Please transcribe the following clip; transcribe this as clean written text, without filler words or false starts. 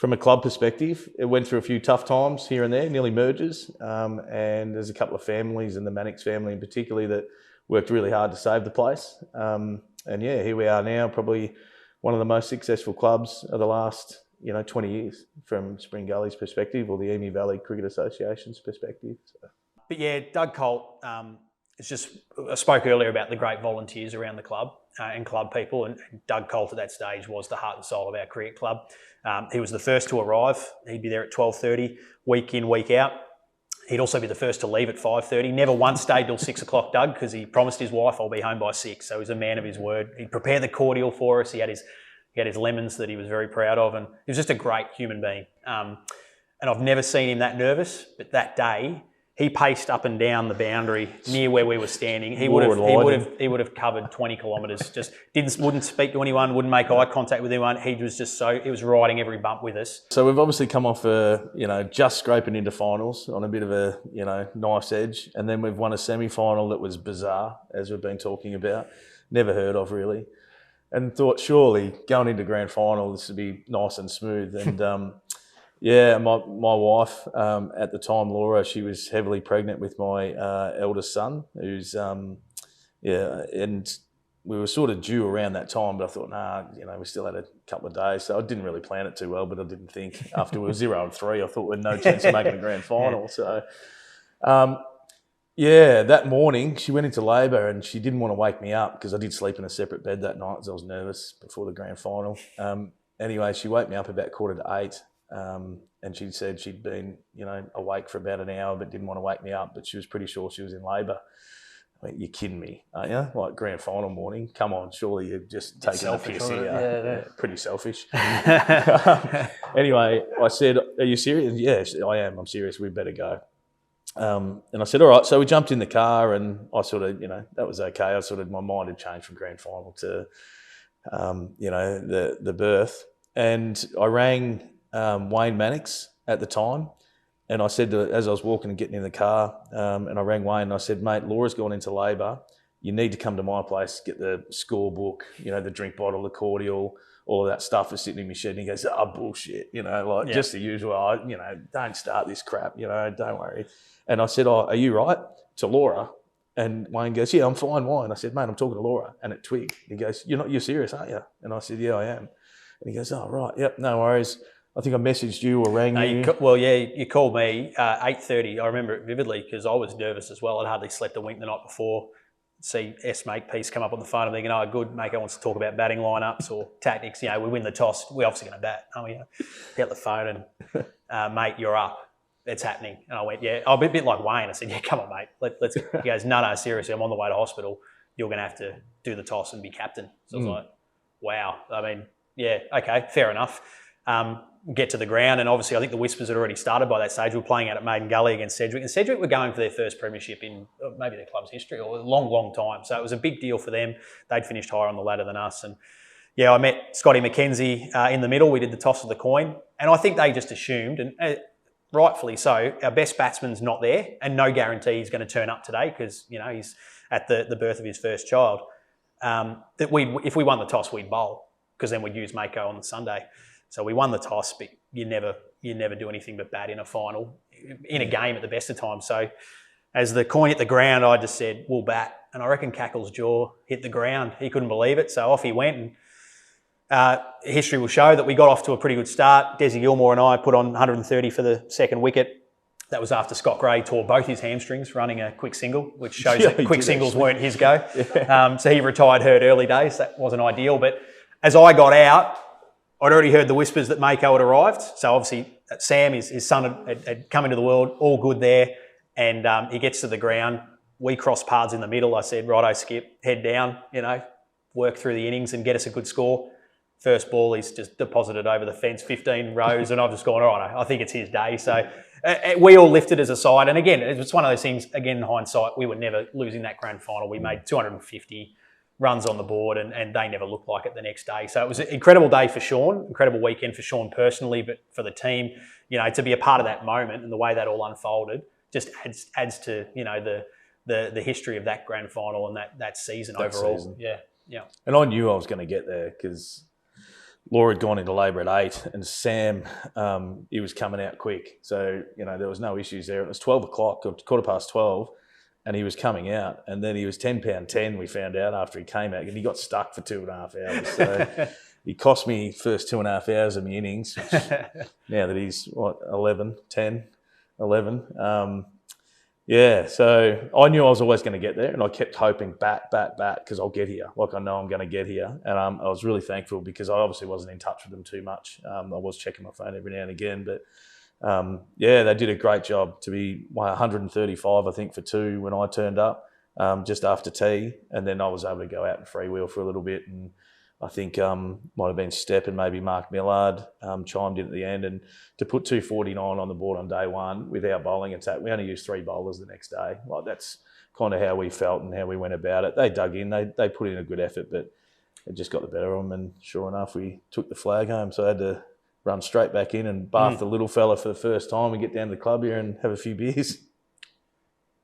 from a club perspective, it went through a few tough times here and there, nearly mergers, and there's a couple of families, and the Mannix family in particular, that worked really hard to save the place. And yeah, here we are now, probably one of the most successful clubs of the last 20 years from Spring Gully's perspective, or the Emu Valley Cricket Association's perspective. So. But yeah, Doug Colt, I spoke earlier about the great volunteers around the club and club people, and Doug Colt at that stage was the heart and soul of our cricket club. He was the first to arrive. He'd be there at 12:30, week in, week out. He'd also be the first to leave at 5:30. Never once stayed till 6 o'clock, Doug, because he promised his wife, I'll be home by 6. So he was a man of his word. He'd prepare the cordial for us. He had his lemons that he was very proud of, and he was just a great human being. And I've never seen him that nervous, but that day, he paced up and down the boundary near where we were standing. He would have covered 20 kilometres. Just wouldn't speak to anyone, wouldn't make eye contact with anyone. He was riding every bump with us. So we've obviously come off just scraping into finals on a bit of a knife's edge, and then we've won a semi-final that was bizarre, as we've been talking about, never heard of really, and thought surely going into grand final this would be nice and smooth. And yeah, my wife at the time, Laura, she was heavily pregnant with my eldest son, who's and we were sort of due around that time, but I thought, we still had a couple of days, so I didn't really plan it too well. But I didn't think after we were 0-3, I thought we had no chance of making a grand final. So that morning she went into labour and she didn't want to wake me up because I did sleep in a separate bed that night because I was nervous before the grand final. Anyway, she woke me up about 7:45. And she said she'd been, awake for about an hour, but didn't want to wake me up. But she was pretty sure she was in labour. I went, you're kidding me, aren't you? Like grand final morning. Come on, surely you're just taking a piss here. Yeah, pretty selfish. Anyway, I said, are you serious? Yes, I am. I'm serious. We better go. And I said, all right. So we jumped in the car, and I sort of, that was okay. My mind had changed from grand final to, the birth. And I rang Wayne Mannix at the time, and I said as I was walking and getting in the car, and I rang Wayne and I said, mate, Laura's gone into labour. You need to come to my place, get the scorebook, the drink bottle, the cordial, all of that stuff is sitting in my shed. And he goes, bullshit, just the usual, don't start this crap, don't worry. And I said, are you right? To Laura. And Wayne goes, yeah, I'm fine, Wayne. I said, mate, I'm talking to Laura. And at Twig, he goes, you're serious, aren't you? And I said, yeah, I am. And he goes, oh, right, yep, no worries. I think I messaged you or rang you. You called me 8:30. I remember it vividly because I was nervous as well. I'd hardly slept a wink the night before. See Shaun Makepeace come up on the phone. I'm thinking, good, Mako wants to talk about batting lineups or tactics. We win the toss. We're obviously going to bat, aren't we? Get the phone and, mate, you're up. It's happening. And I went, yeah. I'm a bit like Wayne. I said, yeah, come on, mate. Let's. He goes, no, seriously, I'm on the way to hospital. You're going to have to do the toss and be captain. So I was like, wow. I mean, yeah, okay, fair enough. Get to the ground, and obviously I think the whispers had already started by that stage. We were playing out at Maiden Gully against Sedgwick, and Sedgwick were going for their first premiership in maybe their club's history, or a long, long time. So it was a big deal for them. They'd finished higher on the ladder than us. And yeah, I met Scotty McKenzie in the middle. We did the toss of the coin, and I think they just assumed, and rightfully so, our best batsman's not there, and no guarantee he's going to turn up today because he's at the birth of his first child. That if we won the toss, we'd bowl because then we'd use Mako on the Sunday. So we won the toss, but you never do anything but bat in a final, in a game at the best of times. So as the coin hit the ground, I just said, we'll bat. And I reckon Cackle's jaw hit the ground. He couldn't believe it. So off he went. And history will show that we got off to a pretty good start. Desi Gilmore and I put on 130 for the second wicket. That was after Scott Gray tore both his hamstrings running a quick single, which shows that quick singles weren't his go. Yeah. So he retired hurt early days. That wasn't ideal. But as I got out, I'd already heard the whispers that Mako had arrived. So obviously Sam, his son, had come into the world, all good there. And he gets to the ground. We cross paths in the middle. I said, righto, Skip, head down, work through the innings and get us a good score. First ball, he's just deposited over the fence, 15 rows. And I've just gone, all right, I think it's his day. So we all lifted as a side. And again, it's one of those things, again, in hindsight, we were never losing that grand final. We made 250 runs on the board and they never looked like it the next day. So it was an incredible day for Shaun, incredible weekend for Shaun personally, but for the team, to be a part of that moment and the way that all unfolded just adds to, the history of that grand final and that season overall. Season. Yeah. And I knew I was going to get there because Laura had gone into labour at 8, and Sam, he was coming out quick. So, there was no issues there. It was 12 o'clock, or 12:15, and he was coming out. And then he was £10.10, we found out, after he came out. And he got stuck for 2.5 hours. So he cost me first 2.5 hours of my innings, which, now that he's, 11, 10, 11. Yeah, so I knew I was always going to get there, and I kept hoping bat, because I'll get here. Like, I know I'm going to get here. And I was really thankful because I obviously wasn't in touch with them too much. I was checking my phone every now and again. But, they did a great job to be 135, I think, for 2 when I turned up, just after tea. And then I was able to go out and freewheel for a little bit. And I think might have been Stepp and maybe Mark Millard chimed in at the end. And to put 249 on the board on day one with our bowling attack, we only used 3 bowlers the next day. Like, that's kind of how we felt and how we went about it. They dug in, they put in a good effort, but it just got the better of them. And sure enough, we took the flag home. So I had to run straight back in and bath the little fella for the first time and get down to the club here and have a few beers.